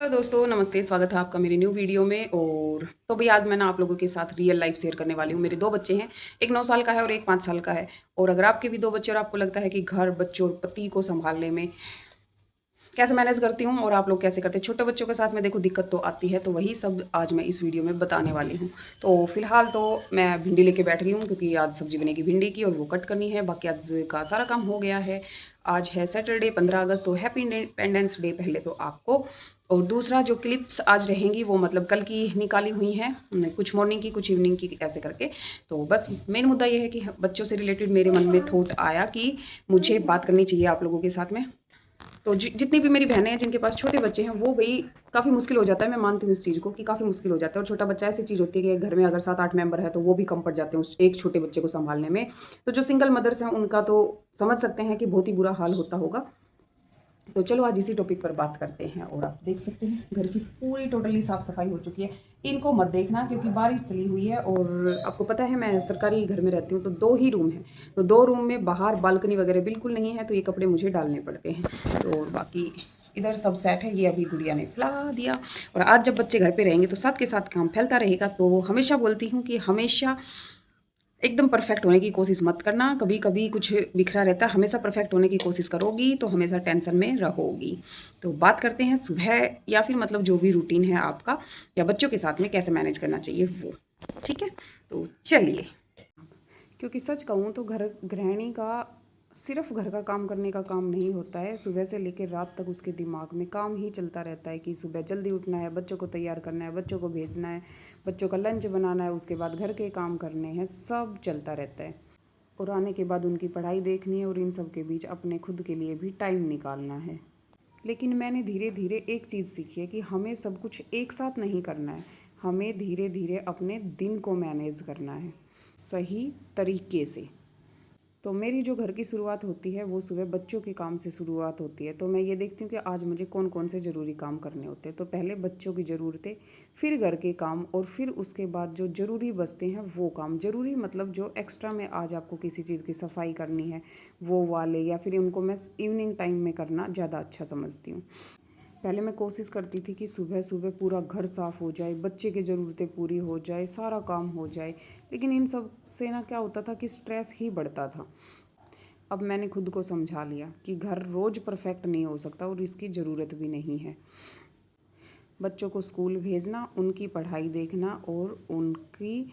Hello दोस्तों, नमस्ते। स्वागत है आपका मेरी न्यू वीडियो में। और तो भाई आज मैं ना आप लोगों के साथ रियल लाइफ शेयर करने वाली हूँ। मेरे 2 बच्चे हैं, एक 9 साल का है और एक 5 साल का है। और अगर आपके भी 2 बच्चे और आपको लगता है कि घर, बच्चों और पति को सँभालने में कैसे मैनेज करती हूँ और आप लोग कैसे करते हैं, छोटे बच्चों के साथ में देखो दिक्कत तो आती है, तो वही सब आज मैं इस वीडियो में बताने वाली हूँ। तो फिलहाल तो मैं भिंडी लेके बैठ गई हूँ क्योंकि आज सब्जी बनेगी भिंडी की और वो कट करनी है। बाकी आज का सारा काम हो गया है। आज है सैटरडे 15 अगस्त, तो हैप्पी इंडिपेंडेंस डे पहले तो आपको। और दूसरा जो क्लिप्स आज रहेंगी वो मतलब कल की निकाली हुई हैं, कुछ मॉर्निंग की कुछ इवनिंग की ऐसे करके। तो बस मेन मुद्दा ये है कि बच्चों से रिलेटेड मेरे मन में थॉट आया कि मुझे बात करनी चाहिए आप लोगों के साथ में। तो जितनी भी मेरी बहनें हैं जिनके पास छोटे बच्चे हैं वो भाई काफ़ी मुश्किल हो जाता है। मैं मानती हूँ इस चीज़ को कि काफ़ी मुश्किल हो जाता है। और छोटा बच्चा ऐसी चीज़ होती है कि एक घर में अगर 7-8 मेंबर है तो वो भी कम पड़ जाते हैं उस एक छोटे बच्चे को संभालने में। तो जो सिंगल मदर्स हैं उनका तो समझ सकते हैं कि बहुत ही बुरा हाल होता होगा। तो चलो आज इसी टॉपिक पर बात करते हैं। और आप देख सकते हैं घर की पूरी टोटली साफ़ सफाई हो चुकी है। इनको मत देखना क्योंकि बारिश चली हुई है और आपको पता है मैं सरकारी घर में रहती हूँ तो 2 ही रूम हैं। तो 2 रूम में बाहर बालकनी वगैरह बिल्कुल नहीं है, तो ये कपड़े मुझे डालने पड़ते हैं। तो और बाकी इधर सब सेट है। ये अभी गुड़िया ने फैला दिया। और आज जब बच्चे घर पे रहेंगे तो साथ के साथ काम फैलता रहेगा। तो हमेशा बोलती हूँ कि हमेशा एकदम परफेक्ट होने की कोशिश मत करना। कभी कभी कुछ बिखरा रहता है। हमेशा परफेक्ट होने की कोशिश करोगी तो हमेशा टेंशन में रहोगी। तो बात करते हैं सुबह या फिर मतलब जो भी रूटीन है आपका या बच्चों के साथ में कैसे मैनेज करना चाहिए वो। ठीक है, तो चलिए। क्योंकि सच कहूँ तो घर गृहिणी का सिर्फ घर का काम करने का काम नहीं होता है। सुबह से लेकर रात तक उसके दिमाग में काम ही चलता रहता है कि सुबह जल्दी उठना है, बच्चों को तैयार करना है, बच्चों को भेजना है, बच्चों का लंच बनाना है, उसके बाद घर के काम करने हैं, सब चलता रहता है। और आने के बाद उनकी पढ़ाई देखनी है और इन सब के बीच अपने खुद के लिए भी टाइम निकालना है। लेकिन मैंने धीरे धीरे एक चीज़ सीखी है कि हमें सब कुछ एक साथ नहीं करना है। हमें धीरे धीरे अपने दिन को मैनेज करना है सही तरीके से। तो मेरी जो घर की शुरुआत होती है वो सुबह बच्चों के काम से शुरुआत होती है। तो मैं ये देखती हूँ कि आज मुझे कौन कौन से ज़रूरी काम करने होते हैं। तो पहले बच्चों की ज़रूरतें, फिर घर के काम और फिर उसके बाद जो ज़रूरी बचते हैं वो काम। ज़रूरी मतलब जो एक्स्ट्रा में आज आपको किसी चीज़ की सफाई करनी है वो वाले, या फिर उनको मैं इवनिंग टाइम में करना ज़्यादा अच्छा समझती हूँ। पहले मैं कोशिश करती थी कि सुबह सुबह पूरा घर साफ़ हो जाए, बच्चे की ज़रूरतें पूरी हो जाए, सारा काम हो जाए। लेकिन इन सब से ना क्या होता था कि स्ट्रेस ही बढ़ता था। अब मैंने खुद को समझा लिया कि घर रोज़ परफेक्ट नहीं हो सकता और इसकी ज़रूरत भी नहीं है। बच्चों को स्कूल भेजना, उनकी पढ़ाई देखना और उनकी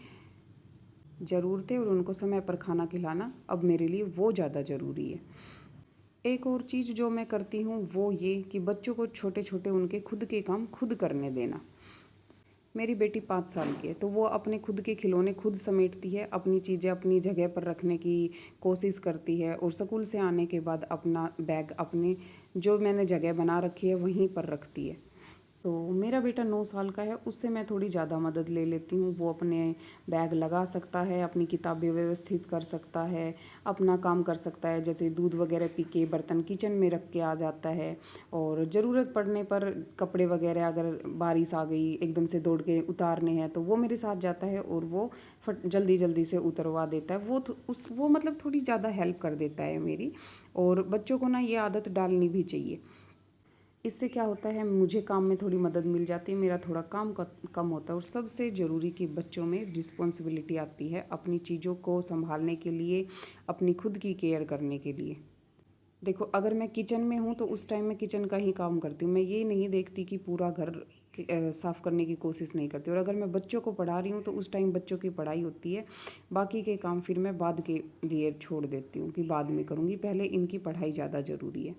ज़रूरतें और उनको समय पर खाना खिलाना अब मेरे लिए वो ज़्यादा ज़रूरी है। एक और चीज़ जो मैं करती हूँ वो ये कि बच्चों को छोटे छोटे उनके खुद के काम खुद करने देना। मेरी बेटी 5 साल की है तो वो अपने खुद के खिलौने खुद समेटती है, अपनी चीज़ें अपनी जगह पर रखने की कोशिश करती है और स्कूल से आने के बाद अपना बैग अपने जो मैंने जगह बना रखी है वहीं पर रखती है। तो मेरा बेटा 9 साल का है, उससे मैं थोड़ी ज़्यादा मदद ले लेती हूँ। वो अपने बैग लगा सकता है, अपनी किताबें व्यवस्थित कर सकता है, अपना काम कर सकता है, जैसे दूध वगैरह पी के बर्तन किचन में रख के आ जाता है। और ज़रूरत पड़ने पर कपड़े वगैरह अगर बारिश आ गई एकदम से दौड़ के उतारने हैं तो वो मेरे साथ जाता है और वो फट जल्दी जल्दी से उतरवा देता है। वो मतलब थोड़ी ज़्यादा हेल्प कर देता है मेरी। और बच्चों को ना ये आदत डालनी भी चाहिए। इससे क्या होता है, मुझे काम में थोड़ी मदद मिल जाती है, मेरा थोड़ा काम कम होता है। और सबसे ज़रूरी कि बच्चों में रिस्पॉन्सिबिलिटी आती है अपनी चीज़ों को संभालने के लिए, अपनी खुद की केयर करने के लिए। देखो अगर मैं किचन में हूँ तो उस टाइम मैं किचन का ही काम करती हूँ। मैं ये नहीं देखती कि पूरा घर साफ़ करने की कोशिश नहीं करती। और अगर मैं बच्चों को पढ़ा रही हूँ तो उस टाइम बच्चों की पढ़ाई होती है। बाकी के काम फिर मैं बाद के लिए छोड़ देती हूँ कि बाद में करूँगी, पहले इनकी पढ़ाई ज़्यादा ज़रूरी है।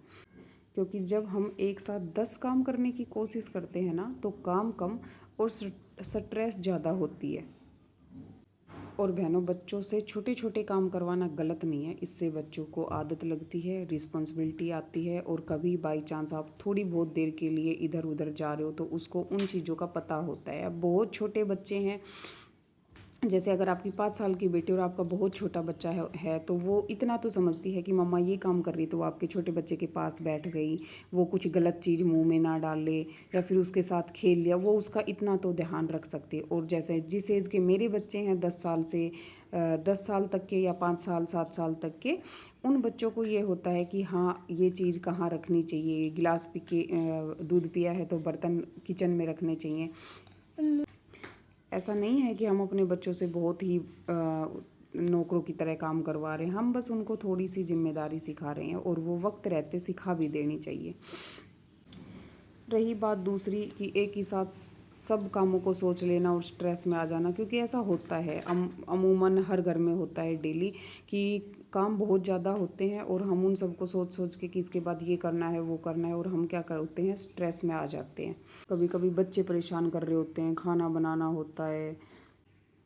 क्योंकि जब हम एक साथ 10 काम करने की कोशिश करते हैं ना तो काम कम और स्ट्रेस ज़्यादा होती है। और बहनों, बच्चों से छोटे छोटे काम करवाना गलत नहीं है। इससे बच्चों को आदत लगती है, रिस्पॉन्सिबिलिटी आती है। और कभी बाई चांस आप थोड़ी बहुत देर के लिए इधर उधर जा रहे हो तो उसको उन चीज़ों का पता होता है। अब बहुत छोटे बच्चे हैं जैसे अगर आपकी 5 साल की बेटी और आपका बहुत छोटा बच्चा है तो वो इतना तो समझती है कि मम्मा ये काम कर रही, तो वो आपके छोटे बच्चे के पास बैठ गई, वो कुछ गलत चीज़ मुंह में ना डाल ले या फिर उसके साथ खेल लिया, वो उसका इतना तो ध्यान रख सकती है। और जैसे जिस एज के मेरे बच्चे हैं 10 साल तक के या 5 साल 7 साल तक के, उन बच्चों को ये होता है कि हाँ ये चीज़ कहाँ रखनी चाहिए, गिलास पी के दूध पिया है तो बर्तन किचन में रखने चाहिए। ऐसा नहीं है कि हम अपने बच्चों से बहुत ही नौकरों की तरह काम करवा रहे हैं, हम बस उनको थोड़ी सी जिम्मेदारी सिखा रहे हैं और वो वक्त रहते सिखा भी देनी चाहिए। रही बात दूसरी कि एक ही साथ सब कामों को सोच लेना और स्ट्रेस में आ जाना, क्योंकि ऐसा होता है अमूमन हर घर में होता है डेली कि काम बहुत ज़्यादा होते हैं और हम उन सबको सोच सोच के कि इसके बाद ये करना है वो करना है, और हम क्या करते हैं स्ट्रेस में आ जाते हैं। कभी कभी बच्चे परेशान कर रहे होते हैं, खाना बनाना होता है,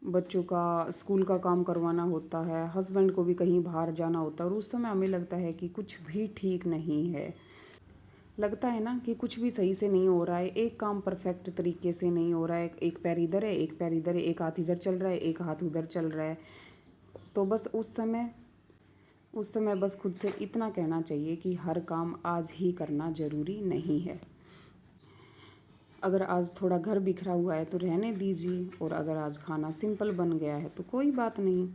बच्चों का स्कूल का काम करवाना होता है, हस्बैंड को भी कहीं बाहर जाना होता है, और उस समय हमें लगता है कि कुछ भी ठीक नहीं है। लगता है ना कि कुछ भी सही से नहीं हो रहा है, एक काम परफेक्ट तरीके से नहीं हो रहा है, एक पैर इधर है एक पैर इधर है, एक हाथ इधर चल रहा है एक हाथ उधर चल रहा है। तो बस उस समय बस खुद से इतना कहना चाहिए कि हर काम आज ही करना ज़रूरी नहीं है। अगर आज थोड़ा घर बिखरा हुआ है तो रहने दीजिए, और अगर आज खाना सिंपल बन गया है तो कोई बात नहीं।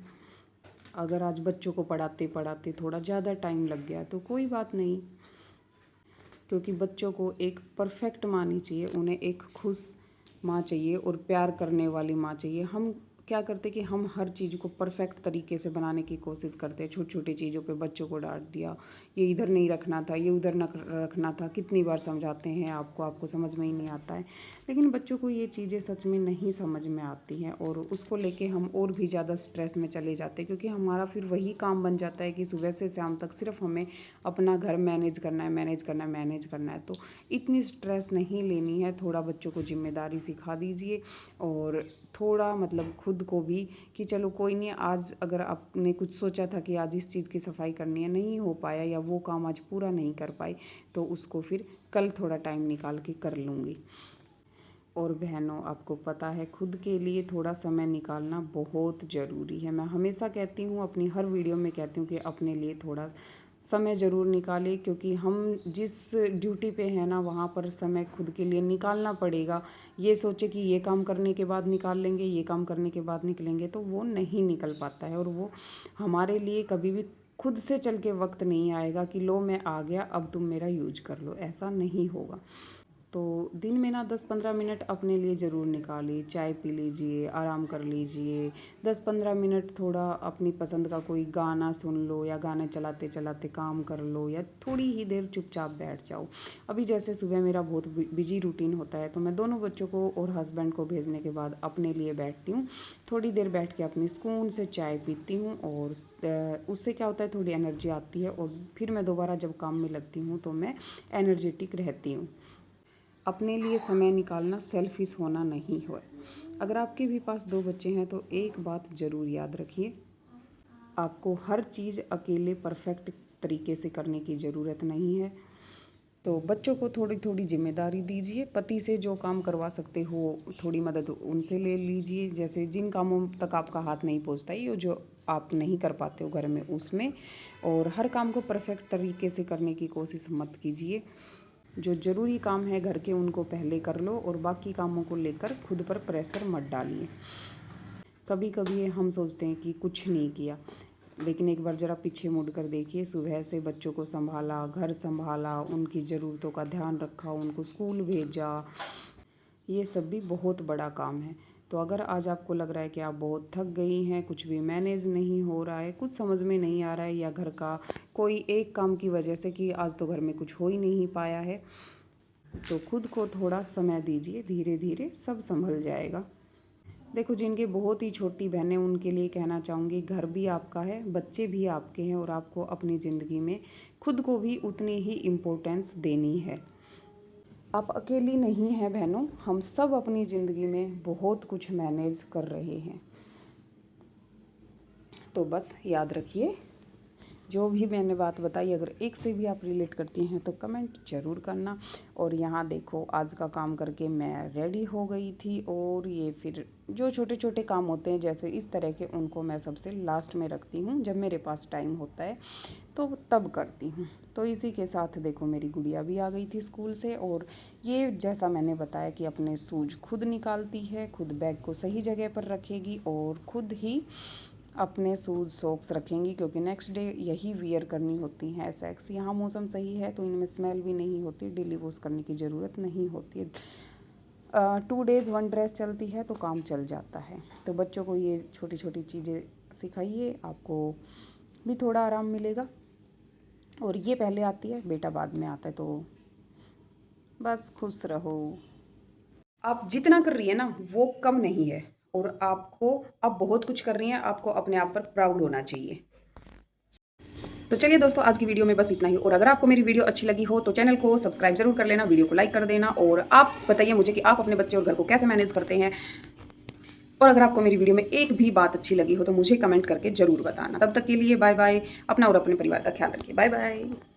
अगर आज बच्चों को पढ़ाते पढ़ाते थोड़ा ज़्यादा टाइम लग गया तो कोई बात नहीं, क्योंकि बच्चों को एक परफेक्ट माँ नहीं चाहिए, उन्हें एक खुश माँ चाहिए और प्यार करने वाली माँ चाहिए। हम क्या करते कि हम हर चीज़ को परफेक्ट तरीके से बनाने की कोशिश करते हैं, छोटी छोटी चीज़ों पे बच्चों को डांट दिया, ये इधर नहीं रखना था ये उधर न रखना था, कितनी बार समझाते हैं आपको समझ में ही नहीं आता है। लेकिन बच्चों को ये चीज़ें सच में नहीं समझ में आती हैं और उसको लेके हम और भी ज़्यादा स्ट्रेस में चले जाते हैं, क्योंकि हमारा फिर वही काम बन जाता है कि सुबह से शाम तक सिर्फ हमें अपना घर मैनेज करना है। तो इतनी स्ट्रेस नहीं लेनी है, थोड़ा बच्चों को जिम्मेदारी सिखा दीजिए और थोड़ा मतलब खुद को भी कि चलो कोई नहीं, आज अगर आपने कुछ सोचा था कि आज इस चीज़ की सफाई करनी है, नहीं हो पाया या वो काम आज पूरा नहीं कर पाई, तो उसको फिर कल थोड़ा टाइम निकाल के कर लूँगी। और बहनों, आपको पता है खुद के लिए थोड़ा समय निकालना बहुत ज़रूरी है। मैं हमेशा कहती हूँ, अपनी हर वीडियो में कहती हूँ कि अपने लिए थोड़ा समय ज़रूर निकालें, क्योंकि हम जिस ड्यूटी पे हैं ना वहाँ पर समय खुद के लिए निकालना पड़ेगा। ये सोचे कि ये काम करने के बाद निकाल लेंगे, ये काम करने के बाद निकलेंगे, तो वो नहीं निकल पाता है और वो हमारे लिए कभी भी खुद से चल के वक्त नहीं आएगा कि लो मैं आ गया अब तुम मेरा यूज कर लो, ऐसा नहीं होगा। तो दिन में ना 10-15 मिनट अपने लिए ज़रूर निकालिए, चाय पी लीजिए, आराम कर लीजिए, 10-15 मिनट थोड़ा अपनी पसंद का कोई गाना सुन लो या गाने चलाते चलाते काम कर लो या थोड़ी ही देर चुपचाप बैठ जाओ। अभी जैसे सुबह मेरा बहुत बिजी रूटीन होता है, तो मैं दोनों बच्चों को और हस्बैंड को भेजने के बाद अपने लिए बैठती हूँ, थोड़ी देर बैठ के अपनी सुकून से चाय पीती हूँ और उससे क्या होता है थोड़ी एनर्जी आती है और फिर मैं दोबारा जब काम में लगती हूँ तो मैं एनर्जेटिक रहती हूँ। अपने लिए समय निकालना सेल्फिश होना नहीं है। अगर आपके भी पास 2 बच्चे हैं तो एक बात ज़रूर याद रखिए, आपको हर चीज़ अकेले परफेक्ट तरीके से करने की ज़रूरत नहीं है। तो बच्चों को थोड़ी थोड़ी जिम्मेदारी दीजिए, पति से जो काम करवा सकते हो थोड़ी मदद उनसे ले लीजिए, जैसे जिन कामों तक आपका हाथ नहीं पहुँचता ये जो आप नहीं कर पाते हो घर में उसमें, और हर काम को परफेक्ट तरीके से करने की कोशिश मत कीजिए। जो ज़रूरी काम है घर के उनको पहले कर लो और बाकी कामों को लेकर खुद पर प्रेशर मत डालिए। कभी कभी हम सोचते हैं कि कुछ नहीं किया, लेकिन एक बार ज़रा पीछे मुड़ कर देखिए, सुबह से बच्चों को संभाला, घर संभाला, उनकी ज़रूरतों का ध्यान रखा, उनको स्कूल भेजा, ये सब भी बहुत बड़ा काम है। तो अगर आज आपको लग रहा है कि आप बहुत थक गई हैं, कुछ भी मैनेज नहीं हो रहा है, कुछ समझ में नहीं आ रहा है, या घर का कोई एक काम की वजह से कि आज तो घर में कुछ हो ही नहीं पाया है, तो खुद को थोड़ा समय दीजिए, धीरे धीरे सब संभल जाएगा। देखो, जिनके बहुत ही छोटी बहनें उनके लिए कहना चाहूँगी, घर भी आपका है, बच्चे भी आपके हैं और आपको अपनी ज़िंदगी में खुद को भी उतनी ही इम्पोर्टेंस देनी है। आप अकेली नहीं हैं बहनों, हम सब अपनी ज़िंदगी में बहुत कुछ मैनेज कर रहे हैं। तो बस याद रखिए, जो भी मैंने बात बताई अगर एक से भी आप रिलेट करती हैं तो कमेंट ज़रूर करना। और यहाँ देखो आज का काम करके मैं रेडी हो गई थी, और ये फिर जो छोटे छोटे काम होते हैं जैसे इस तरह के, उनको मैं सबसे लास्ट में रखती हूँ, जब मेरे पास टाइम होता है तो तब करती हूँ। तो इसी के साथ देखो मेरी गुड़िया भी आ गई थी स्कूल से, और ये जैसा मैंने बताया कि अपने शूज खुद निकालती है, खुद बैग को सही जगह पर रखेगी और खुद ही अपने शूज़ सॉक्स रखेंगी, क्योंकि नेक्स्ट डे यही वियर करनी होती हैं सैक्स। यहाँ मौसम सही है तो इनमें स्मेल भी नहीं होती, डेली वॉश करने की ज़रूरत नहीं होती है। 2 डेज़ 1 ड्रेस चलती है तो काम चल जाता है। तो बच्चों को ये छोटी छोटी चीज़ें सिखाइए, आपको भी थोड़ा आराम मिलेगा। और ये पहले आती है, बेटा बाद में आता है, तो बस खुश रहो। आप जितना कर रही है ना वो कम नहीं है, और आपको अब बहुत कुछ कर रही हैं, आपको अपने आप पर प्राउड होना चाहिए। तो चलिए दोस्तों, आज की वीडियो में बस इतना ही। और अगर आपको मेरी वीडियो अच्छी लगी हो तो चैनल को सब्सक्राइब जरूर कर लेना, वीडियो को लाइक कर देना, और आप बताइए मुझे कि आप अपने बच्चे और घर को कैसे मैनेज करते हैं। और अगर आपको मेरी वीडियो में एक भी बात अच्छी लगी हो तो मुझे कमेंट करके जरूर बताना। तब तक के लिए बाय बाय। अपना और अपने परिवार का ख्याल रखिए। Bye bye.